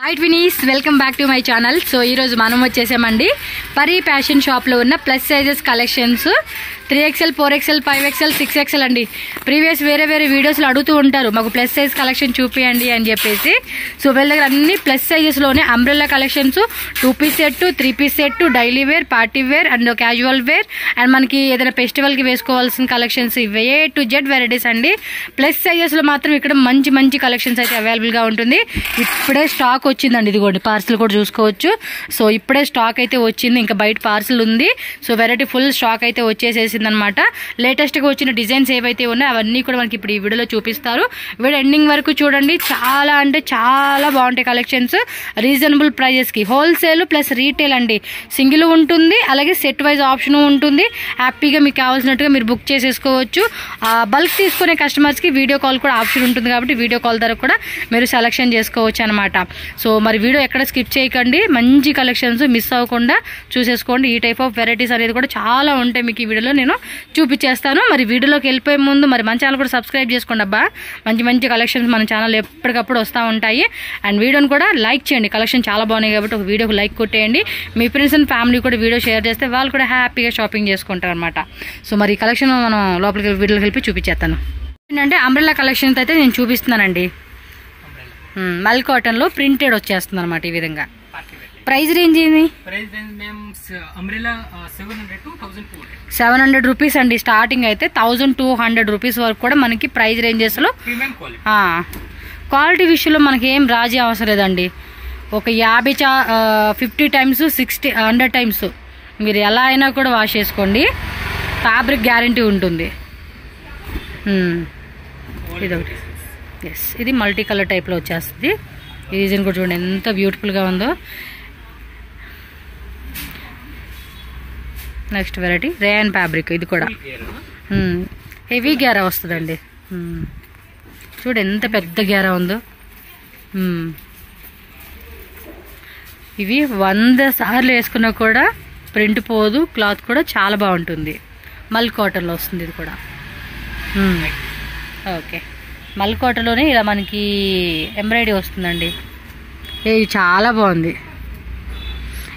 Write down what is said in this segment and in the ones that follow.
Hi twinnies, welcome back to my channel. So ఈరోజు మనం వచ్చేసామండి పరి ఫ్యాషన్ షాప్లో ఉన్న plus sizes collections 3XL, 4XL, 5XL, 6XL అండి. ప్రీవియస్ వేరే వీడియోస్లో అడుగుతూ ఉంటారు మాకు ప్లస్ సైజ్ కలెక్షన్ చూపియండి అని చెప్పేసి. సో వీళ్ళ దగ్గర అన్ని ప్లస్ సైజెస్లోనే umbrella collections, 2 piece set, 3 piece set, daily wear, party wear and casual wear and మనకి ఏదైనా ఫెస్టివల్కి వేసుకోవాల్సిన కలెక్షన్స్ ఇవే టు జెడ్ వెరైటీస్ అండి. ప్లస్ సైజెస్లో మాత్రం ఇక్కడ మంచి కలెక్షన్స్ అయితే అవైలబుల్గా ఉంటుంది. ఇప్పుడే స్టాక్ వచ్చిందండి, ఇదిగోండి పార్సిల్ కూడా చూసుకోవచ్చు. సో ఇప్పుడే స్టాక్ అయితే వచ్చింది, ఇంకా బయట పార్సిల్ ఉంది. సో వెరైటీ ఫుల్ స్టాక్ అయితే వచ్చేసేసింది అనమాట. లేటెస్ట్గా వచ్చిన డిజైన్స్ ఏవైతే ఉన్నాయో అవన్నీ కూడా మనకి ఇప్పుడు ఈ వీడియోలో చూపిస్తారు. వీడియో ఎండింగ్ వరకు చూడండి. చాలా అంటే చాలా బాగుంటాయి కలెక్షన్స్ రీజనబుల్ ప్రైజెస్కి. హోల్సేల్ ప్లస్ రీటైల్ అండి. సింగిల్ ఉంటుంది, అలాగే సెట్ వైజ్ ఆప్షన్ ఉంటుంది. హ్యాపీగా మీకు కావాల్సినట్టుగా మీరు బుక్ చేసేసుకోవచ్చు. బల్క్ తీసుకునే కస్టమర్స్కి వీడియో కాల్ కూడా ఆప్షన్ ఉంటుంది కాబట్టి వీడియో కాల్ ద్వారా కూడా మీరు సెలెక్షన్ చేసుకోవచ్చు అనమాట. సో మరి వీడియో ఎక్కడ స్కిప్ చేయకండి, మంచి కలెక్షన్స్ మిస్ అవ్వకుండా చూసేసుకోండి. ఈ టైప్ ఆఫ్ వెరైటీస్ అనేది కూడా చాలా ఉంటాయి మీకు ఈ వీడియోలో నేను చూపించేస్తాను. మరి వీడియోలోకి వెళ్ళిపోయే ముందు మరి మన ఛానల్ కూడా సబ్స్క్రైబ్ చేసుకోండి అబ్బా. మంచి కలెక్షన్స్ మన ఛానల్ ఎప్పటికప్పుడు వస్తూ ఉంటాయి. అండ్ వీడియోని కూడా లైక్ చేయండి, కలెక్షన్ చాలా బాగున్నాయి కాబట్టి ఒక వీడియోకి లైక్ కొట్టేయండి. మీ ఫ్రెండ్స్ అండ్ ఫ్యామిలీ కూడా వీడియో షేర్ చేస్తే వాళ్ళు కూడా హ్యాపీగా షాపింగ్ చేసుకుంటారు అనమాట. సో మరి ఈ కలెక్షన్ మనం లోపలికి వీడియోకి వెళ్ళి చూపించేస్తాను. ఏంటంటే అంబ్రెల్లా కలెక్షన్స్ అయితే నేను చూపిస్తున్నానండి. మల్ కాటన్లో ప్రింటెడ్ వచ్చేస్తుంది అనమాట ఈ విధంగా. ప్రైస్ రేంజ్ ఏంది? 700 రూపీస్ అండి స్టార్టింగ్ అయితే. 1200 రూపీస్ వరకు కూడా మనకి ప్రైస్ రేంజెస్లో. క్వాలిటీ విషయంలో మనకి ఏం రాజీ అవసరం లేదండి. ఒక 50 టైమ్స్ 100 టైమ్స్ మీరు ఎలా అయినా కూడా వాష్ చేసుకోండి, ఫ్యాబ్రిక్ గ్యారంటీ ఉంటుంది. ఇదొకటి. ఎస్, ఇది మల్టీ కలర్ టైప్లో వచ్చేస్తుంది. ఈ డిజైన్ కూడా చూడండి ఎంత బ్యూటిఫుల్గా ఉందో. నెక్స్ట్ వెరైటీ రేయన్ ఫ్యాబ్రిక్, ఇది కూడా హెవీ గ్యారా వస్తుందండి. చూడు ఎంత పెద్ద గ్యారా ఉందో. ఇవి 100 సార్లు వేసుకున్నా కూడా ప్రింట్ పోదు, క్లాత్ కూడా చాలా బాగుంటుంది. మల్ కాటన్లో వస్తుంది ఇది కూడా. ఓకే, మల్ కాటన్లోనే ఇలా మనకి ఎంబ్రాయిడరీ వస్తుందండి. ఇది చాలా బాగుంది.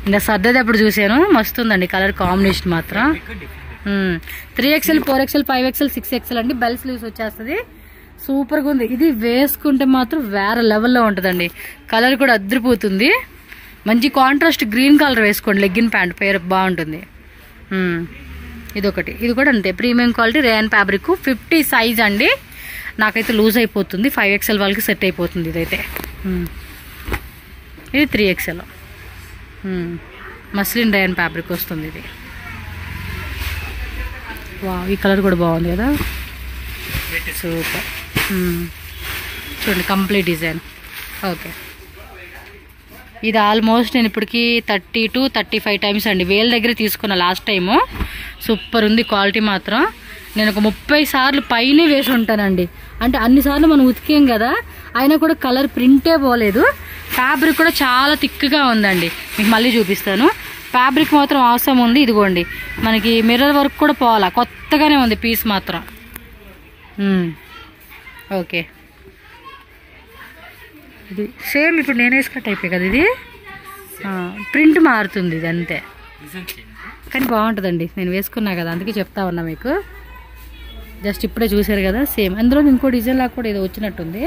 ఇంకా సర్దేటప్పుడు చూసాను, మస్తుందండి కలర్ కాంబినేషన్ మాత్రం. 3XL, 4XL, 5XL, 6XL అండి. బెల్ స్లీవ్స్ వచ్చేస్తుంది. సూపర్గా ఉంది. ఇది వేసుకుంటే మాత్రం వేరే లెవెల్లో ఉంటుందండి. కలర్ కూడా అద్దరిపోతుంది. మంచి కాంట్రాస్ట్ గ్రీన్ కలర్ వేసుకోండి, లెగ్గిన్ ప్యాంట్ పేరు బాగుంటుంది. ఇదొకటి, ఇది కూడా అంతే premium quality rayon fabric. 50 size అండి. నాకైతే లూజ్ అయిపోతుంది, 5XL వాళ్ళకి సెట్ అయిపోతుంది ఇదైతే. ఇది 3XL మస్లిన్ రేయన్ ఫ్యాబ్రిక్ వస్తుంది ఇది. వా, ఈ కలర్ కూడా బాగుంది కదా, సూపర్. చూడండి కంప్లీట్ డిజైన్. ఓకే, ఇది ఆల్మోస్ట్ నేను ఇప్పటికి 30 to 35 టైమ్స్ అండి వేల దగ్గర తీసుకున్నా లాస్ట్ టైము. సూపర్ ఉంది క్వాలిటీ మాత్రం. నేను ఒక 30 సార్లు పైన వేసి ఉంటానండి. అంటే అన్నిసార్లు మనం ఉతికేం కదా, అయినా కూడా కలర్ ప్రింటే పోలేదు. ఫ్యాబ్రిక్ కూడా చాలా థిక్గా ఉందండి. మీకు మళ్ళీ చూపిస్తాను. ఫ్యాబ్రిక్ మాత్రం అవసరం ఉంది. ఇదిగోండి మనకి మిర్రర్ వర్క్ కూడా పోవాలా, కొత్తగానే ఉంది పీస్ మాత్రం. ఓకే, ఇది సేమ్ ఇప్పుడు నేను వేసుకున్న టైపే కదా ఇది. ప్రింట్ మారుతుంది ఇది అంతే, కానీ బాగుంటుందండి. నేను వేసుకున్నా కదా అందుకే చెప్తా ఉన్నా మీకు. జస్ట్ ఇప్పుడే చూసారు కదా సేమ్. అందులో ఇంకో డిజైన్ లాగా కూడా ఏదో వచ్చినట్టుంది.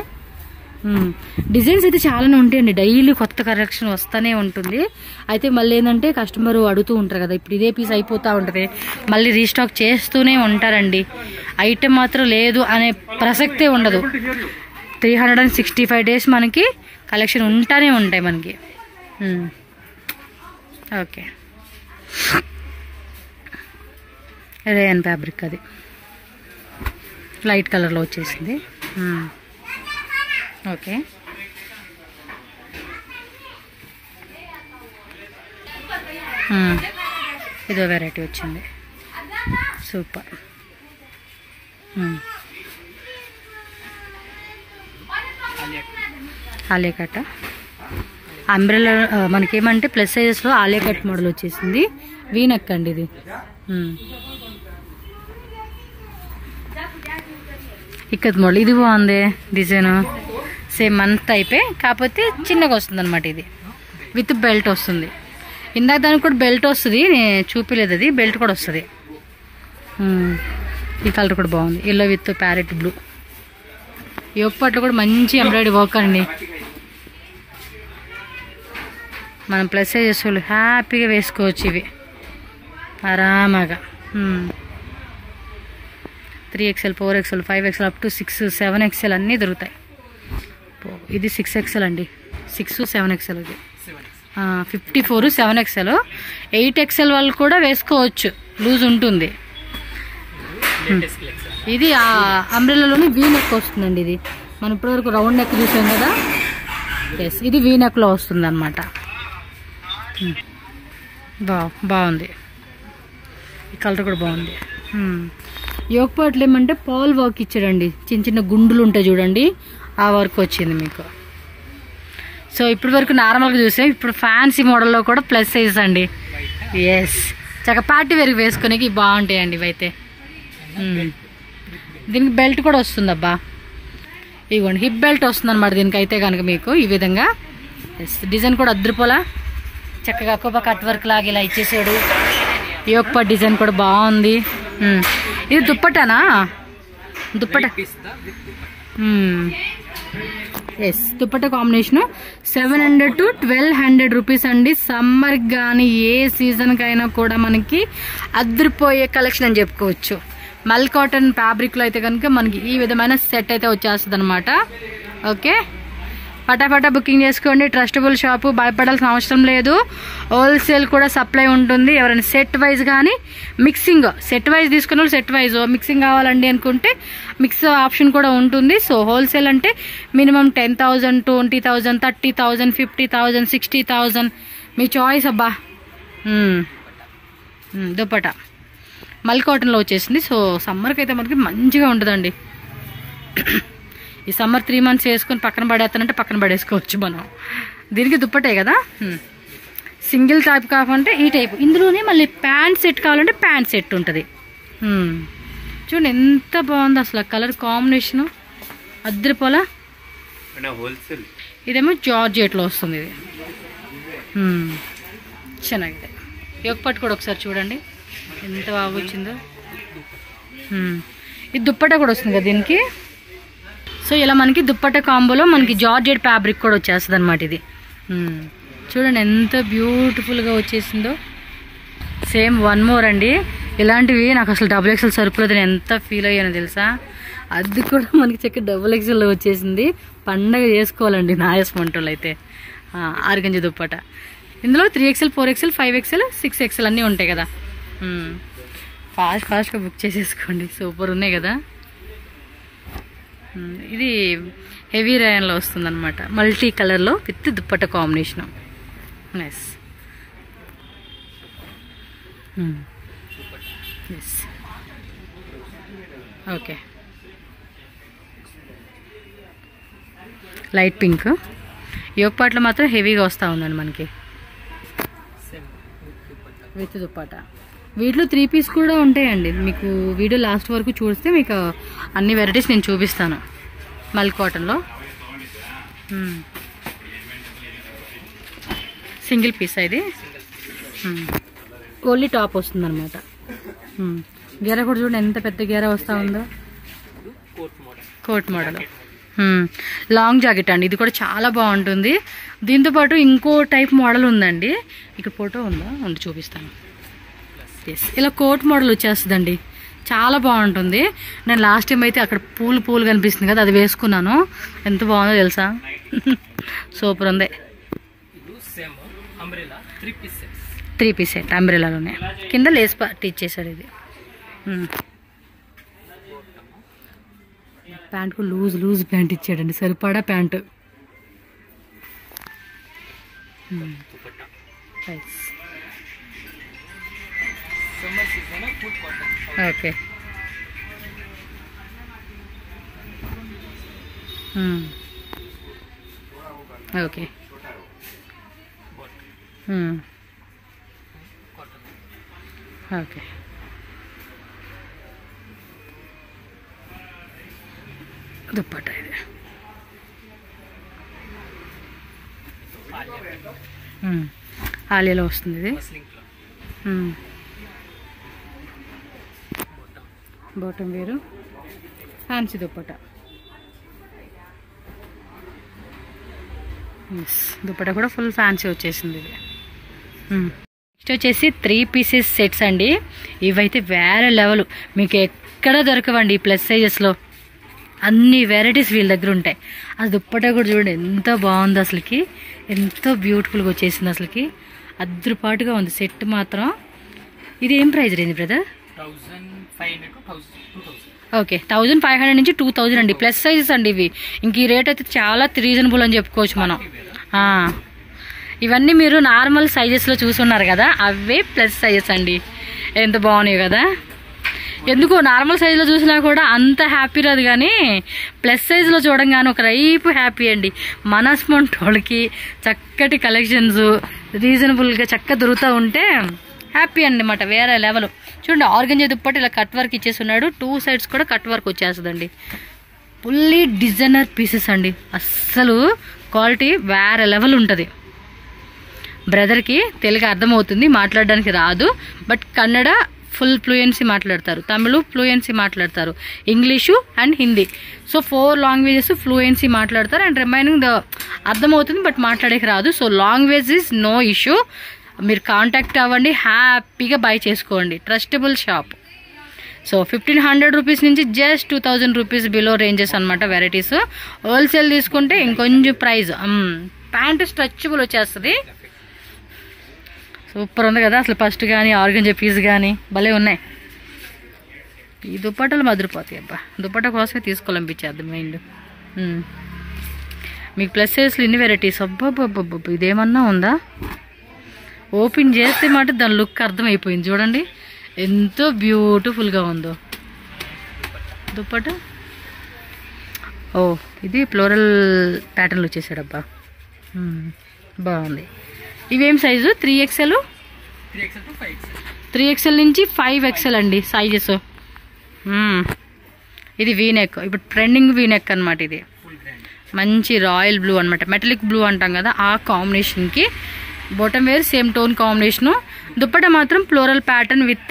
డిజైన్స్ అయితే చాలానే ఉంటాయండి, డైలీ కొత్త కలెక్షన్ వస్తూనే ఉంటుంది. అయితే మళ్ళీ ఏంటంటే కస్టమర్ అడుగుతూ ఉంటారు కదా, ఇప్పుడు ఇదే పీస్ అయిపోతూ ఉంటుంది, మళ్ళీ రీస్టాక్ చేస్తూనే ఉంటారండి. ఐటెం మాత్రం లేదు అనే ప్రసక్తే ఉండదు. 365 days మనకి కలెక్షన్ ఉంటానే ఉంటాయి మనకి. ఓకే, రేయన్ ఫ్యాబ్రిక్ అది లైట్ కలర్లో వచ్చేసింది. ఓకే, ఇదో వెరైటీ వచ్చింది. సూపర్. ఆలియా కట్ అంబ్రెల్లా మనకేమంటే ప్లస్ సైజెస్లో ఆలియా కట్ మోడల్ వచ్చేసింది. వీనెక్ అండి ఇది. ఇక్కత్ మోడల్ ఇది బాగుంది డిజైన్. సేమ్ అంత అయిపోయి కాకపోతే చిన్నగా వస్తుంది అనమాట. ఇది విత్ బెల్ట్ వస్తుంది. ఇందాక దానికి కూడా బెల్ట్ వస్తుంది, నేను చూపిలేదు, అది బెల్ట్ కూడా వస్తుంది. ఈ కలర్ కూడా బాగుంది, yellow with parrot blue. Yoke పార్ట్లో కూడా మంచి ఎంబ్రాయిడరీ వర్క్ అండి. మనం ప్లస్ సైజెస్ వాళ్ళు హ్యాపీగా వేసుకోవచ్చు ఇవి ఆరామాగా. 3XL 4XL 5XL up to 6 7XL అన్నీ దొరుకుతాయి. ఇది 6XL అండి, 6 7XL. ఇది 54 7XL 8XL వాళ్ళు కూడా వేసుకోవచ్చు, లూజ్ ఉంటుంది. ఇది అంబ్రెల్లాలోని వీ నెక్ వస్తుందండి. ఇది మనం ఇప్పటివరకు రౌండ్ నెక్ చూసాం కదా, ఎస్ ఇది వీ నెక్లో వస్తుంది అనమాట. బాగుంది, ఈ కలర్ కూడా బాగుంది. యోక్ పార్ట్లు ఏమంటే పాల్ వర్క్ ఇచ్చాడండి, చిన్న చిన్న గుండులు ఉంటాయి చూడండి, ఆ వర్క్ వచ్చింది మీకు. సో ఇప్పటి వరకు నార్మల్గా చూసాం, ఇప్పుడు ఫ్యాన్సీ మోడల్లో కూడా ప్లస్ సైజ్ అండి. ఎస్ చక్కగా పార్టీ వేర్కి వేసుకునేకి బాగుంటాయండి ఇవైతే. దీనికి బెల్ట్ కూడా వస్తుంది అబ్బా, ఇదిగోండి హిప్ బెల్ట్ వస్తుంది అనమాట దీనికి అయితే కనుక మీకు ఈ విధంగా. ఎస్ డిజైన్ కూడా అద్దరిపోలా చక్కగా కొబ్బ కట్ వర్క్ లాగా ఇలా ఇచ్చేసాడు. యోక్ పార్ట్ డిజైన్ కూడా బాగుంది. ఇది దుప్పటానా? Dupatta, yes dupatta combination 700 to 1200 rupees అండి. సమ్మర్కి కానీ ఏ సీజన్కి అయినా కూడా మనకి అద్దరిపోయే కలెక్షన్ అని చెప్పుకోవచ్చు. మల్ కాటన్ ఫ్యాబ్రిక్లో అయితే కనుక మనకి ఈ విధమైన సెట్ అయితే వచ్చేస్తుంది అనమాట. ఓకే, ఫటాఫటా బుకింగ్ చేసుకోండి. ట్రస్టబుల్ షాపు, భయపడాల్సిన అవసరం లేదు. హోల్సేల్ కూడా సప్లై ఉంటుంది. ఎవరైనా సెట్ వైజ్ కానీ మిక్సింగ్, సెట్ వైజ్ తీసుకున్న వాళ్ళు సెట్ వైజ్, మిక్సింగ్ కావాలండి అనుకుంటే మిక్స్ ఆప్షన్ కూడా ఉంటుంది. సో హోల్సేల్ అంటే మినిమం 10,000 20,000 30,000 50,000 60,000 మీ చాయిస్ అబ్బా. దుప్పటా మల్ కాటన్లో వచ్చేసింది. సో సమ్మర్కి అయితే మనకి మంచిగా ఉంటుందండి. ఈ సమ్మర్ 3 months వేసుకొని పక్కన పడేస్తానంటే పక్కన పడేసుకోవచ్చు మనం. దీనికి దుప్పటే కదా, సింగిల్ టైప్ కావాలంటే ఈ టైప్. ఇందులోనే మళ్ళీ ప్యాంట్ సెట్ కావాలంటే ప్యాంట్ సెట్ ఉంటుంది. చూడండి ఎంత బాగుంది అసలు కలర్ కాంబినేషను, అద్దరిపోలా. ఇదేమో జార్జెట్లో వస్తుంది. ఇది ಚೆನ್ನಾಗಿದೆ. యోక్ పార్ట్ కూడా ఒకసారి చూడండి ఎంత బాగా వచ్చిందో. ఇది దుప్పటా కూడా వస్తుంది కదా దీనికి. సో ఇలా మనకి దుప్పటా కాంబోలో మనకి జార్జెట్ ఫ్యాబ్రిక్ కూడా వచ్చేస్తుంది అనమాట. ఇది చూడండి ఎంత బ్యూటిఫుల్గా వచ్చేసిందో. సేమ్ వన్ మోర్ అండి, ఇలాంటివి నాకు అసలు XXL సరిపోలేదని ఎంత ఫీల్ అయ్యానో తెలుసా. అది కూడా మనకి చక్కగా XXLలో వచ్చేసింది. పండగ చేసుకోవాలండి నాయస్ వంటలు అయితే. ఆర్గంజి దుప్పటా ఇందులో 3XL 4XL 5XL 6XL అన్నీ ఉంటాయి కదా. ఫాస్ట్గా బుక్ చేసేసుకోండి, సూపర్ ఉన్నాయి కదా. ఇది హెవీ రేయన్లో వస్తుంది అనమాట, మల్టీ కలర్లో with dupatta combination. Nice. Yes okay, light pink. Yoke పార్ట్లో మాత్రం హెవీగా వస్తూ ఉందండి మనకి విత్ దుప్పటా. వీటిలో 3 పీస్ కూడా ఉంటాయండి. మీకు వీడియో లాస్ట్ వరకు చూస్తే మీకు అన్ని వెరైటీస్ నేను చూపిస్తాను. మల్ కాటన్లో సింగిల్ పీస్ ఇది, ఓన్లీ టాప్ వస్తుంది అనమాట. గేర కూడా చూడండి ఎంత పెద్ద గేర వస్తూ ఉందో, కోట్ మోడల్. లాంగ్ జాకెట్ అండి, ఇది కూడా చాలా బాగుంటుంది. దీంతోపాటు ఇంకో టైప్ మోడల్ ఉందండి, ఇక్కడ ఫోటో ఉందా ఉండి చూపిస్తాను. ఇలా కోట్ మోడల్ వచ్చేస్తుందండి, చాలా బాగుంటుంది. నేను లాస్ట్ టైం అయితే అక్కడ పూలు కనిపిస్తుంది కదా, అది వేసుకున్నాను. ఎంత బాగుందో తెలుసా, సూపర్ ఉంది. 3 పీస్ సెట్ అంబ్రెలాలోనే, కింద లేస్ పార్ట్ ఇచ్చేసాడు. ఇది ప్యాంట్కు లూజ్ ప్యాంట్ ఇచ్చాడండి, సరిపడా pant. Okay, okay. Okay, dupatta ఇది. ఆలియాలో వస్తుంది ఇది. బాటమ్ వేరు ఫ్యాన్సీ దుప్పట. దుప్పట కూడా ఫుల్ ఫ్యాన్సీ వచ్చేసింది ఇది. నెక్స్ట్ వచ్చేసి 3 పీసెస్ సెట్స్ అండి. ఇవైతే వేరే లెవెల్, మీకు ఎక్కడ దొరకవండి ఈ ప్లస్ సైజెస్లో. అన్ని వెరైటీస్ వీళ్ళ దగ్గర ఉంటాయి. ఆ దుప్పట కూడా చూడండి ఎంత బాగుంది అసలుకి, ఎంతో బ్యూటిఫుల్గా వచ్చేసింది అసలుకి. అద్రుపాటుగా ఉంది సెట్ మాత్రం. ఇది ఏం ప్రైస్ రేంజ్ బ్రదర్? 1500 ఓకే, 1500 నుంచి 2000 అండి. ప్లస్ సైజెస్ అండి ఇవి. ఇంక ఈ రేట్ అయితే చాలా రీజనబుల్ అని చెప్పుకోవచ్చు మనం. ఇవన్నీ మీరు నార్మల్ సైజెస్లో చూసున్నారు కదా, అవే ప్లస్ సైజెస్ అండి. ఎంత బాగున్నాయి కదా. ఎందుకో నార్మల్ సైజులో చూసినా కూడా అంత హ్యాపీ రాదు, కానీ ప్లస్ సైజులో చూడంగానే ఒక రైపు హ్యాపీ అండి. మనస్మంట్ వాళ్ళకి చక్కటి కలెక్షన్స్ రీజనబుల్గా చక్కగా దొరుకుతూ ఉంటే హ్యాపీ అన్నమాట, వేరే లెవెల్. చూడండి ఆర్గంజా దుప్పటి ఇలా కట్ వర్క్ ఇచ్చేస్తున్నాడు, 2 సైడ్స్ కూడా కట్ వర్క్ వచ్చేస్తుందండి. ఫుల్లీ డిజైనర్ పీసెస్ అండి. అస్సలు క్వాలిటీ వేరే లెవెల్ ఉంటుంది. బ్రదర్కి తెలుగు అర్థమవుతుంది, మాట్లాడడానికి రాదు, బట్ కన్నడ ఫుల్ ఫ్లూయెన్సీ మాట్లాడతారు, తమిళ్ ఫ్లూయెన్సీ మాట్లాడతారు, English and Hindi. So 4 languages fluency మాట్లాడతారు, అండ్ రిమైనింగ్ అర్థమవుతుంది బట్ మాట్లాడేకి రాదు. So language is no issue. మీరు కాంటాక్ట్ అవ్వండి, హ్యాపీగా బై చేసుకోండి. Trustable shop. సో 1500 రూపీస్ నుంచి జస్ట్ 2000 రూపీస్ బిలో రేంజెస్ అనమాట వెరైటీస్. హోల్సేల్ తీసుకుంటే ఇంకొంచెం ప్రైస్. ప్యాంటు స్ట్రెచబుల్ వచ్చేస్తుంది. సూపర్ ఉంది కదా అసలు. ఫస్ట్ కానీ ఆర్గంజా పీస్ కానీ భలే ఉన్నాయి. ఈ దుప్పట్టలు మదిరిపోతాయి అబ్బా. దుప్పట్ట కోసమే తీసుకోవాలనిపించేద్ది మైండ్. మీకు ప్లస్ సైజ్లు ఇన్ని వెరైటీస్. అబ్బాబ్బబ్బబ్బ, ఇదేమన్నా ఉందా? ఓపెన్ చేస్తే మాట దాని లుక్ అర్థమైపోయింది. చూడండి ఎంతో బ్యూటిఫుల్గా ఉందో దుప్పట. ఓ, ఇది ఫ్లోరల్ ప్యాటర్న్లు వచ్చేసాడబ్బా, బాగుంది. ఇవేం సైజు? 3XL 3XL నుంచి 5XL అండి సైజెస్. ఇది వీనెక్, ఇప్పుడు ట్రెండింగ్ వీనెక్ అనమాట. ఇది మంచి రాయల్ బ్లూ అనమాట, మెటలిక్ బ్లూ అంటాం కదా, ఆ కాంబినేషన్కి bottom wear same tone combination. Dupatta మాత్రం ఫ్లోరల్ ప్యాటర్న్ విత్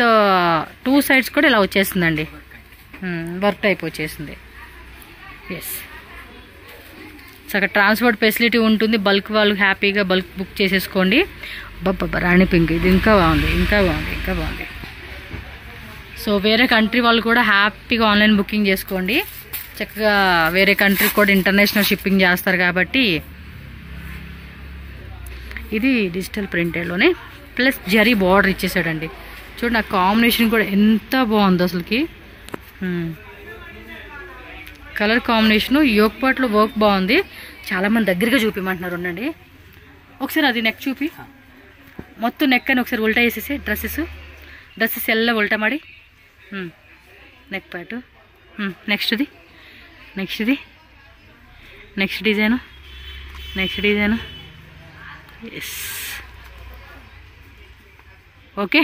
2 సైడ్స్ కూడా ఇలా వచ్చేసిందండి. వర్క్ టైప్ వచ్చేసింది. ఎస్, సగం ట్రాన్స్పోర్ట్ ఫెసిలిటీ ఉంటుంది. బల్క్ వాళ్ళు హ్యాపీగా బల్క్ బుక్ చేసేసుకోండి. బాబా రాణి పింక్, ఇది ఇంకా బాగుంది, ఇంకా బాగుంది, ఇంకా బాగుంది. సో వేరే కంట్రీ వాళ్ళు కూడా హ్యాపీగా ఆన్లైన్ బుకింగ్ చేసుకోండి. చక్కగా వేరే కంట్రీకి కూడా ఇంటర్నేషనల్ షిప్పింగ్ చేస్తారు కాబట్టి. ఇది డిజిటల్ ప్రింటెడ్లోనే ప్లస్ జరీ బార్డర్ ఇచ్చేసాడండి. చూడండి ఆ కాంబినేషన్ కూడా ఎంత బాగుంది అసలుకి. కలర్ కాంబినేషను యోక్ పార్ట్లో వర్క్ బాగుంది. చాలామంది దగ్గరగా చూపిమంటున్నారు. ఉండండి ఒకసారి అది నెక్ చూపి, మొత్తం నెక్ అని ఒకసారి ఉల్టా వేసేసి డ్రెస్సెస్ ಎಲ್ಲ ఉల్టా ಮಾಡಿ. Neck part. నెక్స్ట్ది next design. Yes, okay.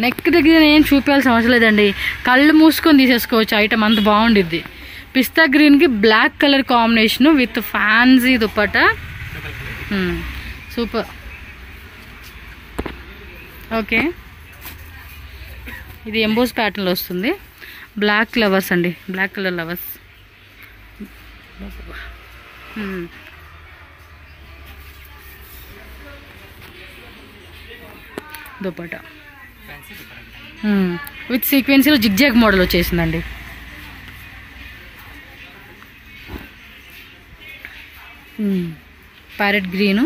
Neck దగ్గర ఏం చూపించాల్సిన అవసరం లేదండి, కళ్ళు మూసుకొని తీసేసుకోవచ్చు. ఐటమ్ అంత బాగుండిద్ది. పిస్తా గ్రీన్కి black colour combination with fancy dupatta. Super. Okay, ఇది ఎంబోస్ ప్యాటర్న్లో వస్తుంది. బ్లాక్ లవర్స్ అండి, black colour lovers. Dupatta with సీక్వెన్సీలో జిగ్జాగ్ మోడల్ వచ్చేసిందండి. Parrot green,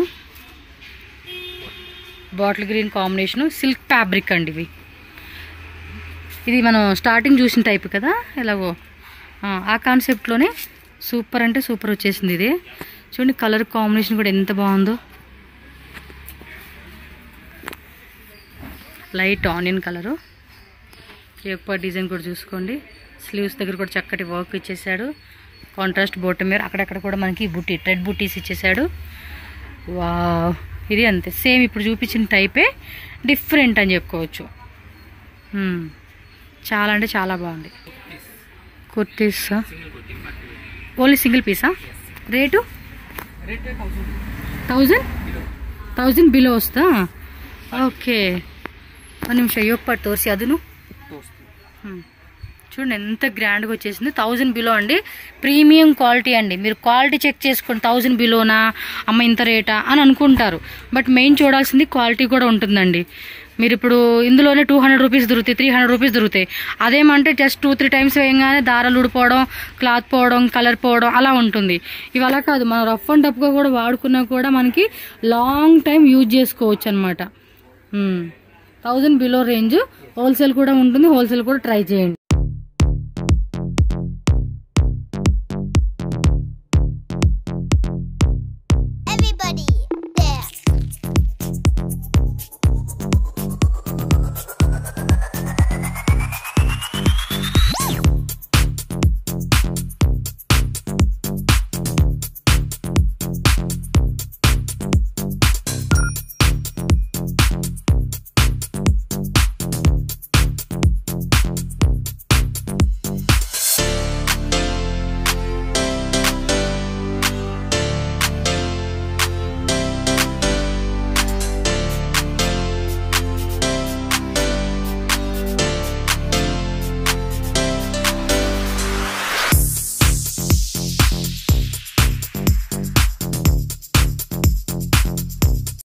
bottle green combination, silk fabric అండి ఇవి. ఇది మనం స్టార్టింగ్ చూసిన టైప్ కదా, ఎలాగో ఆ కాన్సెప్ట్లోనే సూపర్ అంటే సూపర్ వచ్చేసింది ఇది. చూడండి కలర్ కాంబినేషన్ కూడా ఎంత బాగుందో. Light onion colour. ఎక్కువ డిజైన్ కూడా చూసుకోండి. స్లీవ్స్ దగ్గర కూడా చక్కటి వర్క్ ఇచ్చేసాడు. కాంట్రాస్ట్ బాటమ్ వేర్, అక్కడక్కడ కూడా మనకి బుట్టి రెడ్ బుట్టీస్ ఇచ్చేసాడు. వావ్, ఇది అంతే సేమ్ ఇప్పుడు చూపించిన టైపే, డిఫరెంట్ అని చెప్పుకోవచ్చు. చాలా అంటే చాలా బాగుంది. Kurtis only single Pisa? Rate 1000 below వస్తా. ఓకే, ఒక నిమిషం యొప్పటి తోర్సి అదును చూడండి ఎంత గ్రాండ్గా వచ్చేసింది. 1000 బిలో అండి, ప్రీమియం క్వాలిటీ అండి. మీరు క్వాలిటీ చెక్ చేసుకోండి, 1000 బిలోనా అమ్మ ఇంత రేటా అని అనుకుంటారు. బట్ మెయిన్ చూడాల్సింది క్వాలిటీ కూడా ఉంటుందండి. మీరు ఇప్పుడు ఇందులోనే 200 రూపీస్ దొరుకుతాయి, 300 రూపీస్ దొరుకుతాయి. అదేమంటే జస్ట్ 2-3 టైమ్స్ వేయగానే దారాలు ఊడిపోవడం, క్లాత్ పోవడం, కలర్ పోవడం అలా ఉంటుంది. ఇవి అలా కాదు, మనం రఫ్ అండ్ టఫ్గా కూడా వాడుకున్నా కూడా మనకి లాంగ్ టైం యూజ్ చేసుకోవచ్చు అనమాట. 1000 బిలో రేంజ్, హోల్సేల్ కూడా ఉంటుంది, హోల్సేల్ కూడా ట్రై చేయండి.